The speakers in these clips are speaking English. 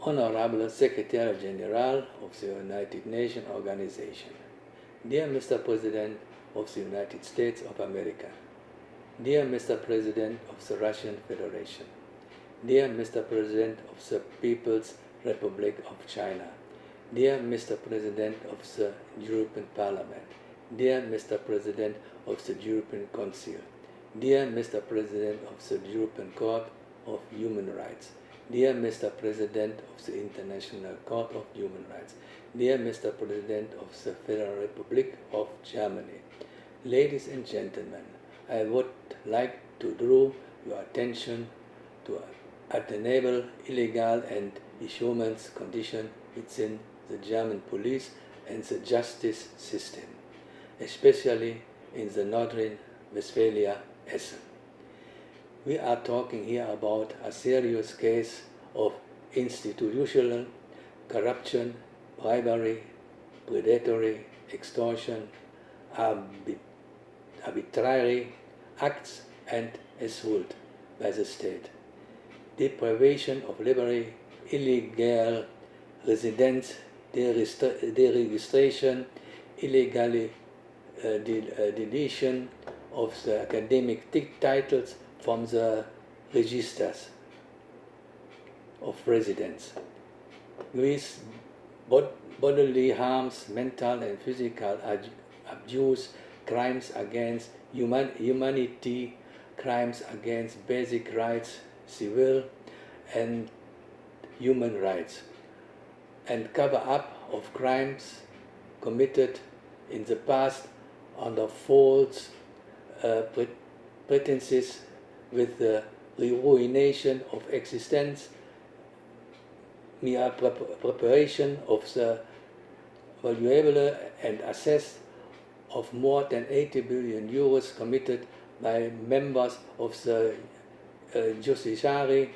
Honourable Secretary General of the United Nations Organization, dear Mr. President of the United States of America, dear Mr. President of the Russian Federation, dear Mr. President of the People's Republic of China, dear Mr. President of the European Parliament, dear Mr. President of the European Council, dear Mr. President of the European Court of Human Rights, dear Mr. President of the International Court of Human Rights, dear Mr. President of the Federal Republic of Germany, ladies and gentlemen, I would like to draw your attention to untenable, illegal and inhuman conditions within the German police and the justice system, especially in the Northrhine Westfalia, Essen. We are talking here about a serious case of institutional corruption, bribery, predatory, extortion, arbitrary acts and assault by the state, deprivation of liberty, illegal residence, deregistration, illegal deletion of the academic titles from the registers of residence, with bodily harms, mental and physical abuse, crimes against humanity, crimes against basic rights, civil and human rights, and cover-up of crimes committed in the past under false pretenses with the ruination of existence, misappropriation of the valuable and assets of more than 80 billion euros committed by members of the judiciary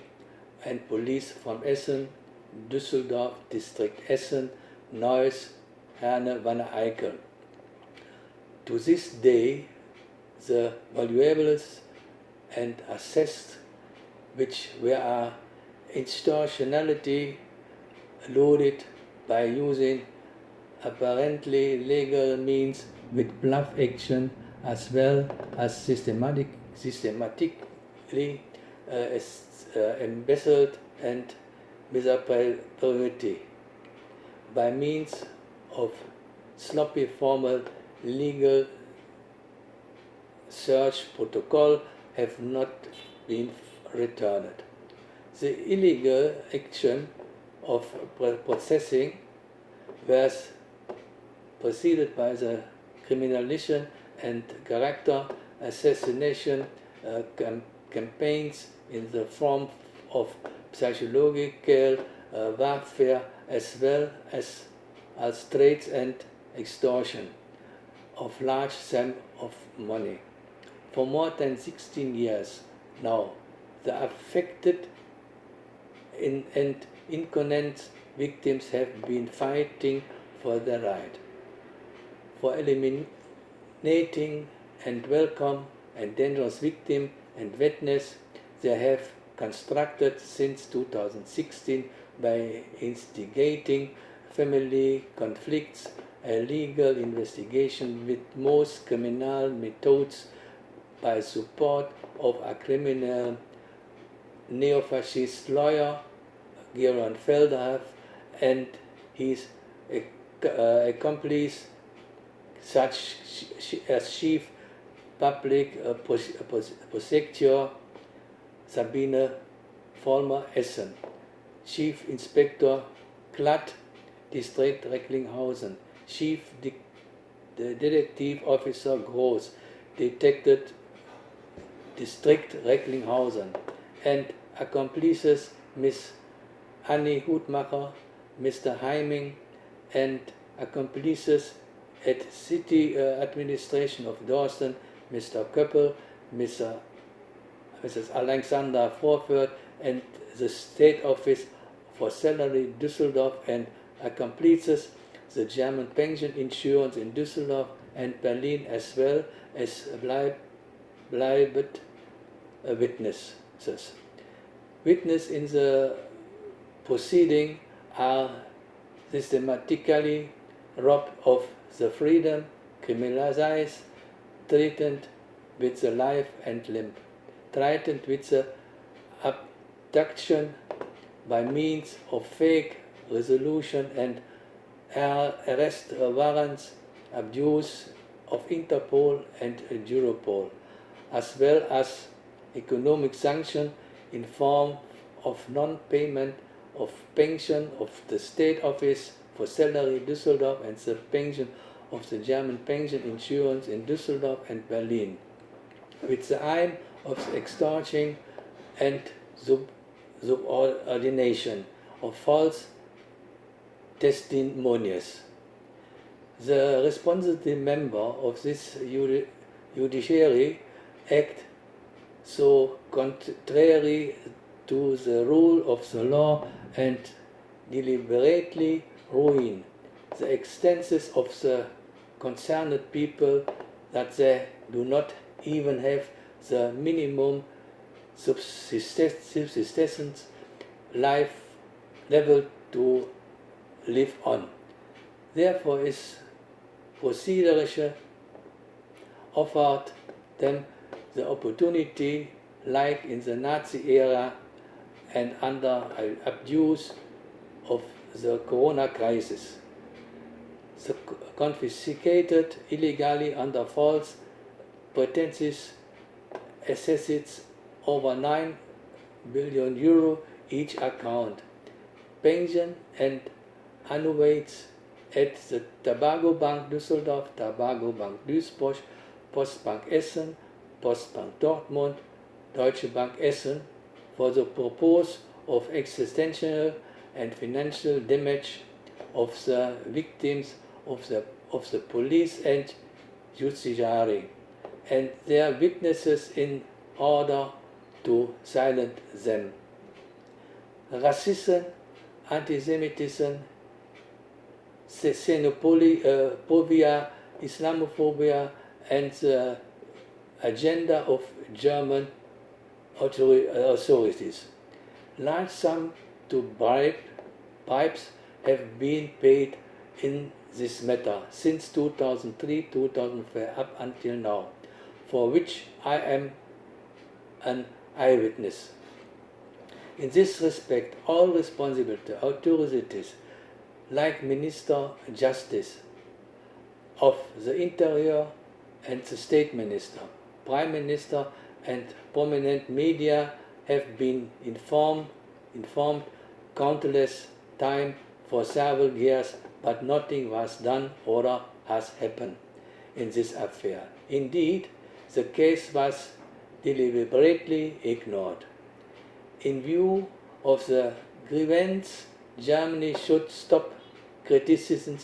and police from Essen, Düsseldorf, District Essen, Neuss, Herne, Wanne Eickel. To this day, the valuables and assets which were extortionality loaded by using apparently legal means with bluff action as well as systematically embezzled and misappropriated by means of sloppy formal legal search protocol have not been returned. The illegal action of processing was preceded by the criminalization and character assassination campaigns in the form of psychological warfare as well as trades and extortion of large sums of money. For more than 16 years now, the affected and incontinent victims have been fighting for their right, for eliminating and welcome and dangerous victim and witness they have constructed since 2016 by instigating family conflicts, a legal investigation with most criminal methods by support of a criminal neo-fascist lawyer, Geron Feldhaff, and his accomplice, such as Chief Public Prosecutor Sabine Vollmer Essen, Chief Inspector Klatt, District Recklinghausen, Chief Detective Officer Groß, Detected District Recklinghausen, and accomplices Miss Annie Hutmacher, Mr. Heiming, and accomplices at City Administration of Dorsten, Mr. Köppel, Mrs. Alexander Vorfurt, and the State Office for Salary Düsseldorf, and accomplices the German pension insurance in Düsseldorf and Berlin, as well as bleibet witnesses. Witness in the proceedings are systematically robbed of the freedom, criminalized, threatened with the life and limb, threatened with the abduction by means of fake resolution and arrest warrants, abuse of Interpol and Europol, as well as economic sanction in form of non-payment of pension of the State Office for Salary Düsseldorf and the pension of the German pension insurance in Düsseldorf and Berlin, with the aim of extorting and subordination of false testimonies. The responsible member of this judiciary act so contrary to the rule of the law and deliberately ruin the existences of the concerned people that they do not even have the minimum subsistence life level to live on. Therefore is procedure offered them the opportunity, like in the Nazi era and under abuse of the Corona crisis. The confiscated illegally under false pretences assets over 9 billion euro each account, pension and annuities at the Tabago Bank Düsseldorf, Tabago Bank Duisburg, Postbank Essen, Postbank Dortmund, Deutsche Bank Essen, for the purpose of existential and financial damage of the victims of the police and judiciary and their witnesses in order to silence them. Racism, anti-Semitism, xenophobia, Islamophobia, and the agenda of German authorities. Large sums to bribes have been paid in this matter since 2003-2004 up until now, for which I am an eyewitness. In this respect, all responsible authorities, like Minister Justice of the Interior and the State Minister, Prime Minister and prominent media have been informed countless times for several years, but nothing was done or has happened in this affair. Indeed, the case was deliberately ignored. In view of the grievance, Germany should stop criticizing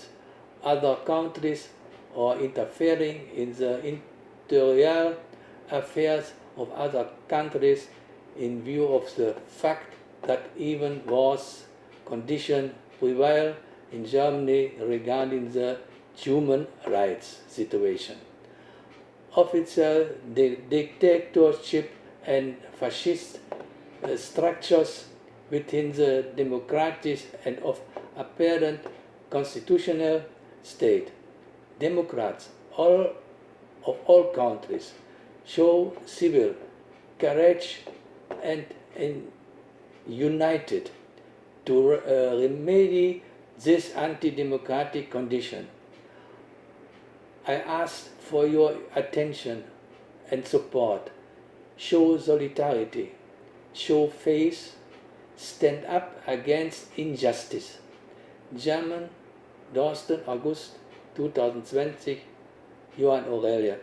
other countries or interfering in the interior affairs of other countries in view of the fact that even worse conditions prevail in Germany regarding the human rights situation. Official dictatorship and fascist structures within the democratic and of apparent constitutional state. Democrats of all countries show civil courage and united to remedy this anti-democratic condition. I ask for your attention and support. Show solidarity, show faith, stand up against injustice. German, 1. August 2020, Johann Aurelia.